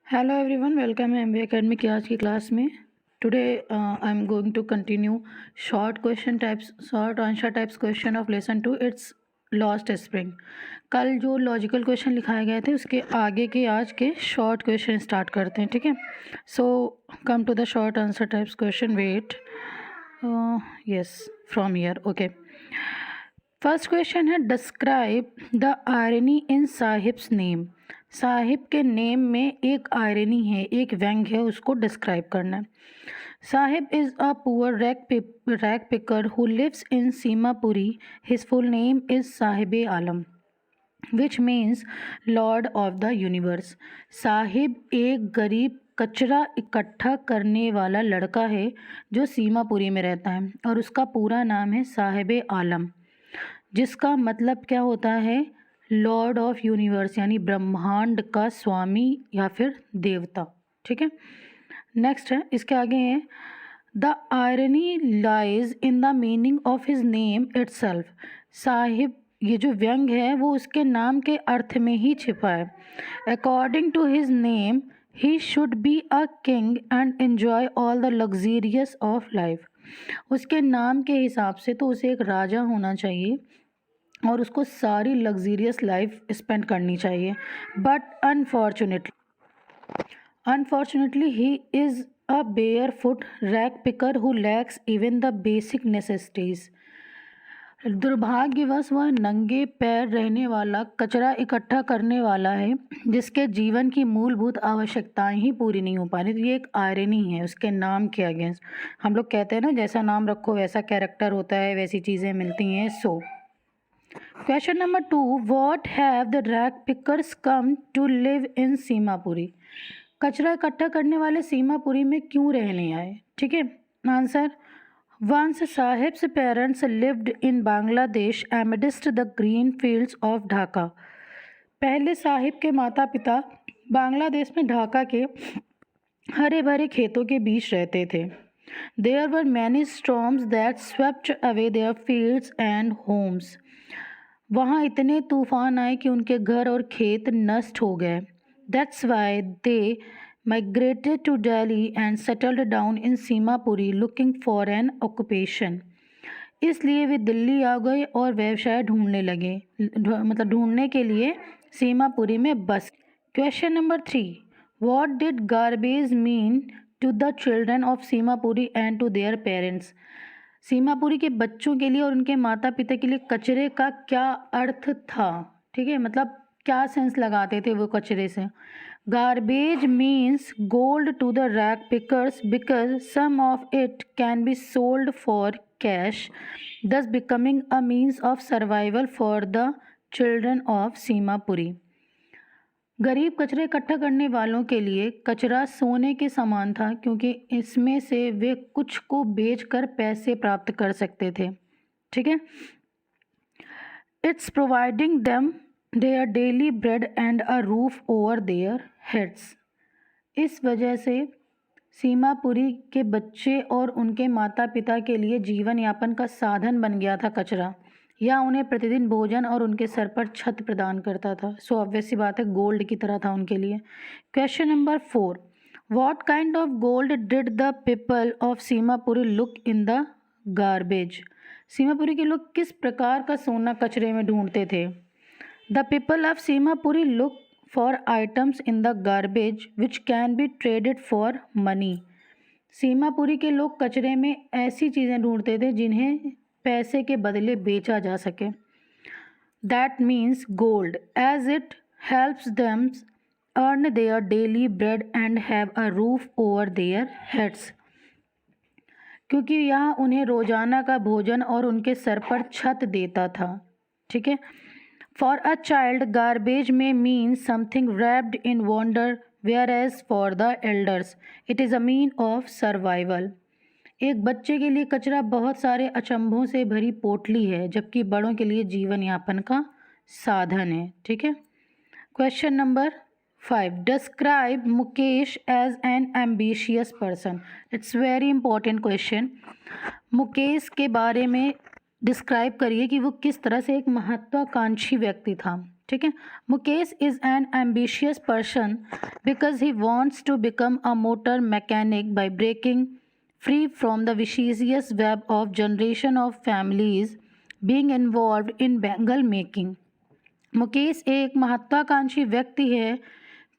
Hello everyone, welcome है MB Academy की आज की क्लास में। Today I am going to continue short answer types question of lesson 2 it's lost spring. कल जो लॉजिकल क्वेश्चन लिखाए गए थे उसके आगे के आज के शॉर्ट क्वेश्चन स्टार्ट करते हैं, ठीक है। So come to the short answer types question. Wait, yes, from here, okay. First question है, describe the irony in Sahib's name. Sahib के नेम में एक आयरनी है, एक व्यंग है, उसको डिस्क्राइब करना है। Sahib is a poor rag picker who lives in Seemapuri. His full name is Sahib Alam which means lord of the universe. Sahib एक गरीब कचरा इकट्ठा करने वाला लड़का है जो सीमापुरी में रहता है और उसका पूरा नाम है साहिब आलम, जिसका मतलब क्या होता है, लॉर्ड ऑफ यूनिवर्स, यानी ब्रह्मांड का स्वामी या फिर देवता, ठीक है। नेक्स्ट है, इसके आगे है, the irony lies in the meaning of his name itself. Sahib, ये जो व्यंग है वो उसके नाम के अर्थ में ही छिपा है। According to his name he should be a king and enjoy all the luxuries of life. उसके नाम के हिसाब से तो उसे एक राजा होना चाहिए और उसको सारी लग्जीरियस लाइफ स्पेंड करनी चाहिए। But unfortunately he is a bear foot rag picker who lakhs even the basic necessities. दुर्भाग्यवश वह नंगे पैर रहने वाला, कचरा इकट्ठा करने वाला है, जिसके जीवन की मूलभूत आवश्यकताएं ही पूरी नहीं हो पा रही। तो ये एक आयरनी है उसके नाम के अगेंस्ट। हम लोग कहते हैं ना, जैसा नाम रखो वैसा कैरेक्टर होता है, वैसी चीज़ें मिलती हैं। So question number 2, what have the rag pickers come to live in Seemapuri. कचरा इकट्ठा करने वाले सीमापुरी में क्यों रहने आए, ठीक है। Answer, once Sahib's parents lived in Bangladesh amidst the green fields of Dhaka. पहले साहिब के माता पिता बांग्लादेश में ढाका के हरे भरे खेतों के बीच रहते थे। There were many storms that swept away their fields and homes. वहाँ इतने तूफान आए कि उनके घर और खेत नष्ट हो गए। That's why they migrated to Delhi and settled down in Seemapuri looking for an occupation. इसलिए वे दिल्ली आ गए और व्यवसाय ढूंढने लगे, मतलब ढूंढने के लिए सीमापुरी में बस। Question number 3, what did garbage mean to the children of Seemapuri and to their parents. Seemapuri के बच्चों के लिए और उनके माता पिता के लिए कचरे का क्या अर्थ था, ठीक है, मतलब क्या सेंस लगाते थे वो कचरे से। Garbage means gold to the rag pickers because some of it can be sold for cash, thus becoming a means of survival for the children of Seemapuri. गरीब कचरे इकट्ठा करने वालों के लिए कचरा सोने के समान था, क्योंकि इसमें से वे कुछ को बेचकर पैसे प्राप्त कर सकते थे, ठीक है। It's providing them there daily bread and a roof over their heads. इस वजह से सीमापुरी के बच्चे और उनके माता पिता के लिए जीवन यापन का साधन बन गया था कचरा, या उन्हें प्रतिदिन भोजन और उनके सर पर छत प्रदान करता था। सो ऑब्वियस सी बात है, गोल्ड की तरह था उनके लिए। Question number 4, what kind of gold did the people of Seemapuri look in the garbage. Seemapuri के लोग किस प्रकार का सोना कचरे में ढूंढते थे। The people of Seemapuri look for items in the garbage which can be traded for money. Seemapuri के लोग कचरे में ऐसी चीज़ें ढूंढते थे जिन्हें पैसे के बदले बेचा जा सके। That means gold, as it helps them earn their daily bread and have a roof over their heads. क्योंकि यह उन्हें रोजाना का भोजन और उनके सर पर छत देता था, ठीक है। फॉर अ चाइल्ड गार्बेज में mean something wrapped in wonder, whereas for the elders it is a mean of survival। एक बच्चे के लिए कचरा बहुत सारे अचंभों से भरी पोटली है, जबकि बड़ों के लिए जीवन यापन का साधन है, ठीक है। Question number 5, describe Mukesh as an ambitious person. It's very important question. Mukesh के बारे में डिस्क्राइब करिए कि वो किस तरह से एक महत्वाकांक्षी व्यक्ति था। ठीक है। Mukesh is an ambitious person because he wants to become a motor mechanic by breaking free from the vicious web of generation of families being involved in bangle making. Mukesh एक महत्वाकांक्षी व्यक्ति है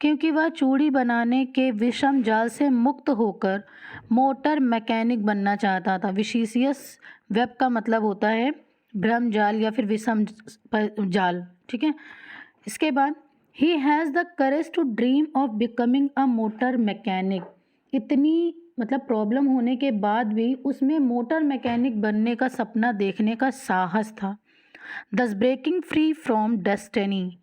क्योंकि वह चूड़ी बनाने के विषम जाल से मुक्त होकर मोटर मैकेनिक बनना चाहता था। विशिशियस वेब का मतलब होता है भ्रम जाल या फिर विषम जाल, ठीक है। इसके बाद he has the courage to dream of becoming a motor mechanic. इतनी मतलब प्रॉब्लम होने के बाद भी उसमें मोटर मैकेनिक बनने का सपना देखने का साहस था। दस ब्रेकिंग फ्री फ्रॉम डेस्टिनी,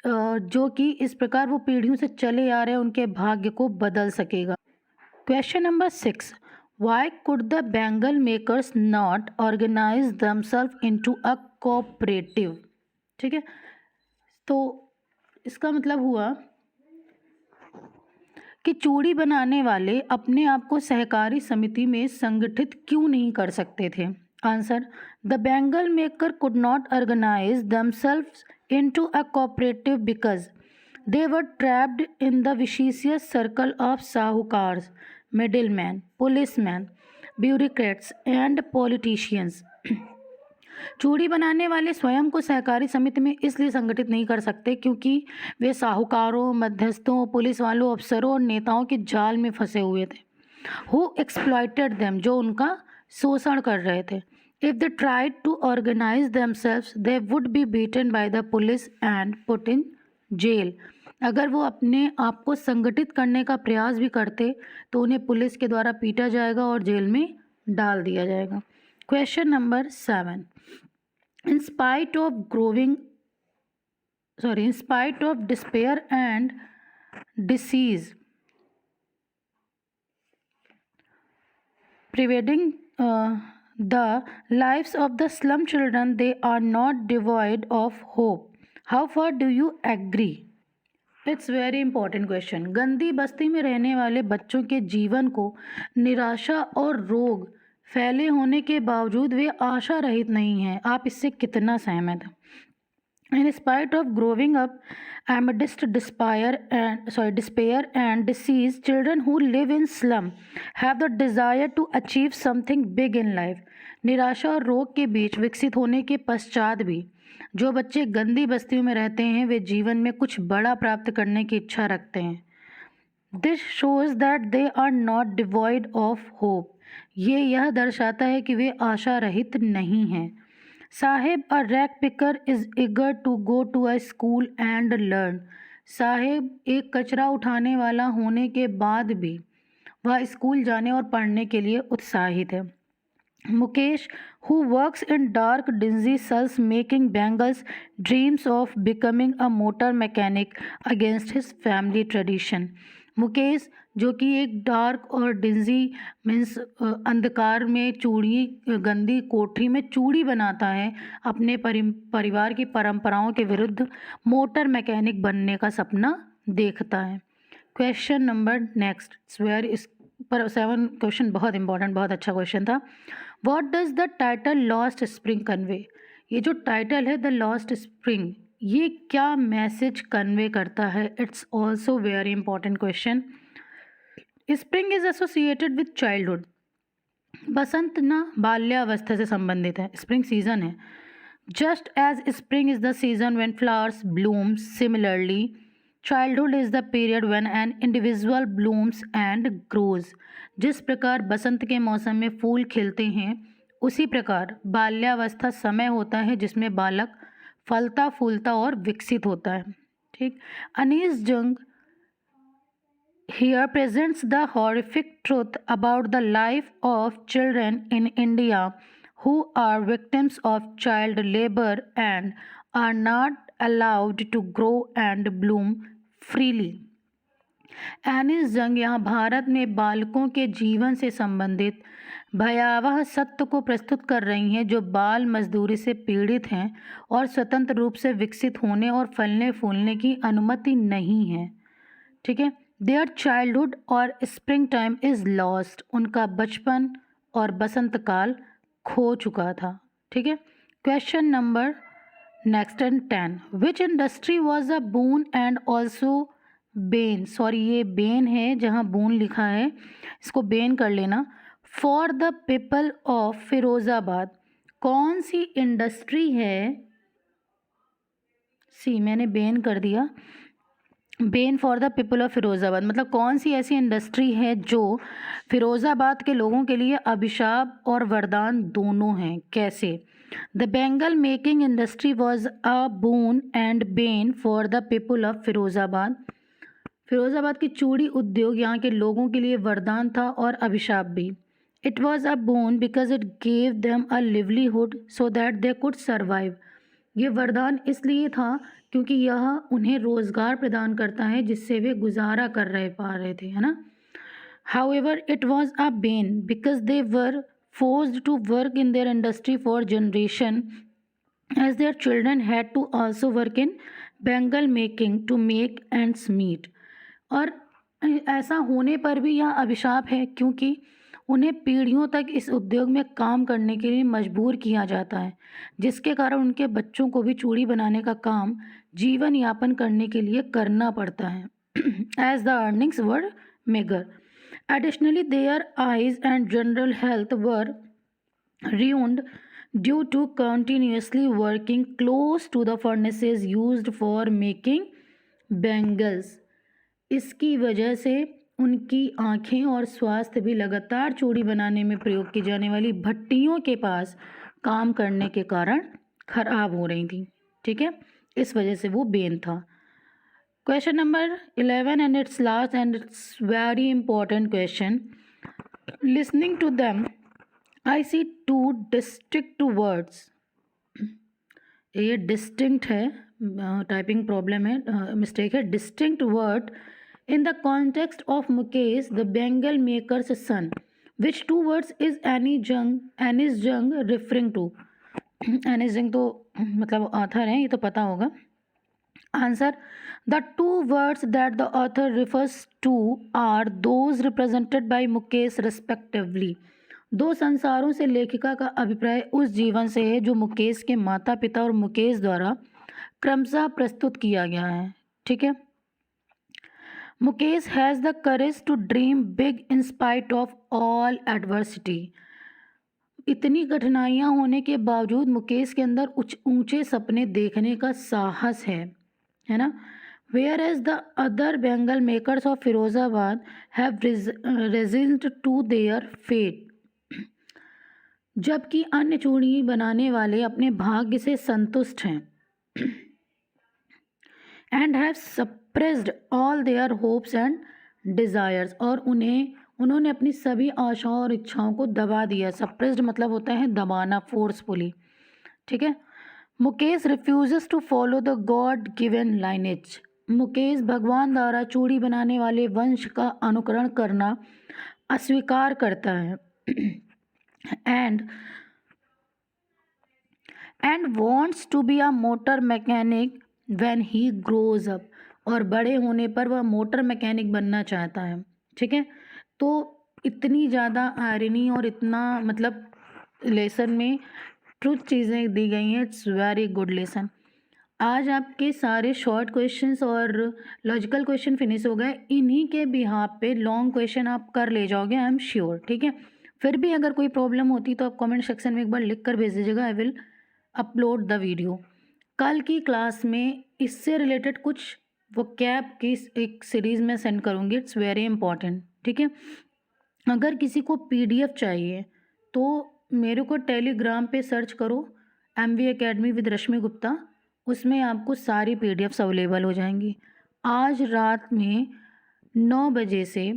जो कि इस प्रकार वो पीढ़ियों से चले आ रहे उनके भाग्य को बदल सकेगा। Question number 6, why could the bangle makers not organise themself into a cooperative. ठीक है, तो इसका मतलब हुआ कि चूड़ी बनाने वाले अपने आप को सहकारी समिति में संगठित क्यों नहीं कर सकते थे। Answer, the bangle maker could not organise themselves into a cooperative because they were trapped in the vicious circle of sahukars, middleman, policeman, bureaucrats and politicians. चूड़ी बनाने वाले स्वयं को सहकारी समिति में इसलिए संगठित नहीं कर सकते क्योंकि वे साहूकारों, मध्यस्थों, पुलिस वालों, अफसरों और नेताओं के जाल में फंसे हुए थे। हु एक्सप्लॉइटेड देम, जो उनका शोषण कर रहे थे। If they tried to organise themselves they would be beaten by the police and put in jail. अगर वो अपने आप को संगठित करने का प्रयास भी करते तो उन्हें पुलिस के द्वारा पीटा जाएगा और जेल में डाल दिया जाएगा। Question number 7, in spite of despair and disease pervading the lives of the slum children, they are not devoid of hope. How far do you agree? It's very important question. गंदी बस्ती में रहने वाले बच्चों के जीवन को निराशा और रोग फैले होने के बावजूद वे आशा रहित नहीं हैं। आप इससे कितना सहमत हैं? In spite of growing up amidst despair and disease, children who live in slum have the desire to achieve something big in life. निराशा और रोग के बीच विकसित होने के पश्चात भी जो बच्चे गंदी बस्तियों में रहते हैं वे जीवन में कुछ बड़ा प्राप्त करने की इच्छा रखते हैं। This shows that they are not devoid of hope. यह दर्शाता है कि वे आशा रहित नहीं हैं। Saheb, a rag picker is eager to go to a school and learn. Saheb एक कचरा उठाने वाला होने के बाद भी वह स्कूल जाने और पढ़ने के लिए उत्साहित है। Mukesh, who works in dark dingy cells making bangles, dreams of becoming a motor mechanic against his family tradition. Mukesh जो कि एक डार्क और डिंजी मीन्स अंधकार में चूड़ी, गंदी कोठरी में चूड़ी बनाता है, अपने परिवार की परंपराओं के विरुद्ध मोटर मैकेनिक बनने का सपना देखता है। Question number next, where 7 question बहुत इंपॉर्टेंट, बहुत अच्छा क्वेश्चन था। What does the title Lost Spring convey. ये जो टाइटल है द लॉस्ट स्प्रिंग, ये क्या मैसेज कन्वे करता है? It's also very important question. Spring is associated with childhood. बसंत ना बाल्यावस्था से संबंधित है, स्प्रिंग सीजन है। Just as spring is the season when flowers bloom, similarly childhood is the period when an individual blooms and grows. जिस प्रकार बसंत के मौसम में फूल खिलते हैं उसी प्रकार बाल्यावस्था समय होता है जिसमें बालक फलता फूलता और विकसित होता है। ठीक, अनीस जंग here presents the horrific truth about the life of children in India who are victims of child labor and are not allowed to grow and bloom freely. एनिस जंग यहाँ भारत में बालकों के जीवन से संबंधित भयावह सत्य को प्रस्तुत कर रही हैं जो बाल मजदूरी से पीड़ित हैं और स्वतंत्र रूप से विकसित होने और फलने फूलने की अनुमति नहीं है। ठीक है, देयर चाइल्डहुड और स्प्रिंग टाइम इज़ लॉस्ट। उनका बचपन और बसंत काल खो चुका था। ठीक है, question number next and 10, which industry was a bone and also Ben, sorry ये बेन है जहाँ बोन लिखा है इसको बेन कर लेना, for the people of Firozabad, कौन सी इंडस्ट्री है, सी मैंने बेन कर दिया, Ben for the people of Firozabad मतलब कौन सी ऐसी इंडस्ट्री है जो फिरोज़ाबाद के लोगों के लिए अभिशाप और वरदान दोनों हैं, कैसे? The Bengal making industry was a bone and Ben for the people of Firozabad, Firozabad की चूड़ी उद्योग यहाँ के लोगों के लिए वरदान था और अभिशाप भी। It was a bone because it gave them a livelihood so that they could survive, ये वरदान इसलिए था क्योंकि यह उन्हें रोज़गार प्रदान करता है जिससे वे गुजारा कर पा रहे थे, है ना। However it was a bane because they were forced to work in their industry for generation as their children had to also work in bangle making to make ends meet, और ऐसा होने पर भी यह अभिशाप है क्योंकि उन्हें पीढ़ियों तक इस उद्योग में काम करने के लिए मजबूर किया जाता है, जिसके कारण उनके बच्चों को भी चूड़ी बनाने का काम जीवन यापन करने के लिए करना पड़ता है as the earnings were meagre. Additionally their eyes and general health were ruined due to continuously working close to the furnaces used for making bangles, इसकी वजह से उनकी आँखें और स्वास्थ्य भी लगातार चूड़ी बनाने में प्रयोग की जाने वाली भट्टियों के पास काम करने के कारण खराब हो रही थी, ठीक है, इस वजह से वो बेन था। Question number 11 and it's last and it's very important question, listening to them I see two distinct words, ये डिस्टिंक्ट है, टाइपिंग प्रॉब्लम है, मिस्टेक है, distinct word in the context of Mukesh the Bengal maker's son, which two words is Anis Jung referring to? Anis Jung तो मतलब author हैं, ये तो पता होगा। Answer, the two words that the author refers to are those represented by Mukesh respectively, दो संसारों से लेखिका का अभिप्राय उस जीवन से है जो मुकेश के माता पिता और मुकेश द्वारा क्रमशः प्रस्तुत किया गया है, ठीक है। Mukesh has the courage to dream big in spite of all adversity, इतनी कठिनाइयाँ होने के बावजूद मुकेश के अंदर ऊंचे सपने देखने का साहस है ना। Whereas the other bangle makers of Firozabad have resigned to their fate, जबकि अन्य चूड़ी बनाने वाले अपने भाग्य से संतुष्ट हैं and have suppressed all their hopes and desires, और उन्होंने अपनी सभी आशाओं और इच्छाओं को दबा दिया। सप्रेस्ड मतलब होता है दबाना, फोर्सफुली, ठीक है। Mukesh refuses to follow the god given lineage, Mukesh भगवान द्वारा चूड़ी बनाने वाले वंश का अनुकरण करना अस्वीकार करता है and wants to be a motor mechanic when he grows up, और बड़े होने पर वह मोटर मैकेनिक बनना चाहता है, ठीक है। तो इतनी ज़्यादा आयरनी और इतना मतलब लेसन में ट्रुथ चीज़ें दी गई हैं, इट्स वेरी गुड लेसन। आज आपके सारे शॉर्ट क्वेश्चंस और लॉजिकल क्वेश्चन फिनिश हो गए, इन्हीं के बिहाफ पे लॉन्ग क्वेश्चन आप कर ले जाओगे, आई एम श्योर, ठीक है। फिर भी अगर कोई प्रॉब्लम होती तो आप कमेंट सेक्शन में एक बार लिख कर भेज दीजिएगा, I will upload the video. कल की क्लास में इससे रिलेटेड कुछ वोकैब की एक सीरीज़ में सेंड करूँगी, इट्स वेरी इंपॉर्टेंट, ठीक है। अगर किसी को PDF चाहिए तो मेरे को टेलीग्राम पे सर्च करो MV Academy विद रश्मि गुप्ता, उसमें आपको सारी PDFs अवेलेबल हो जाएंगी। आज रात में 9 बजे से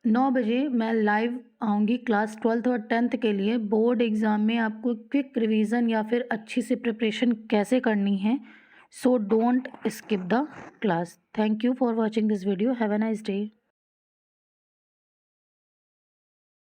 9 बजे मैं लाइव आऊँगी क्लास 12th और 10th के लिए। बोर्ड एग्ज़ाम में आपको क्विक रिवीजन या फिर अच्छी सी प्रिपरेशन कैसे करनी है, so don't skip the class. Thank you for watching this video, have a nice day.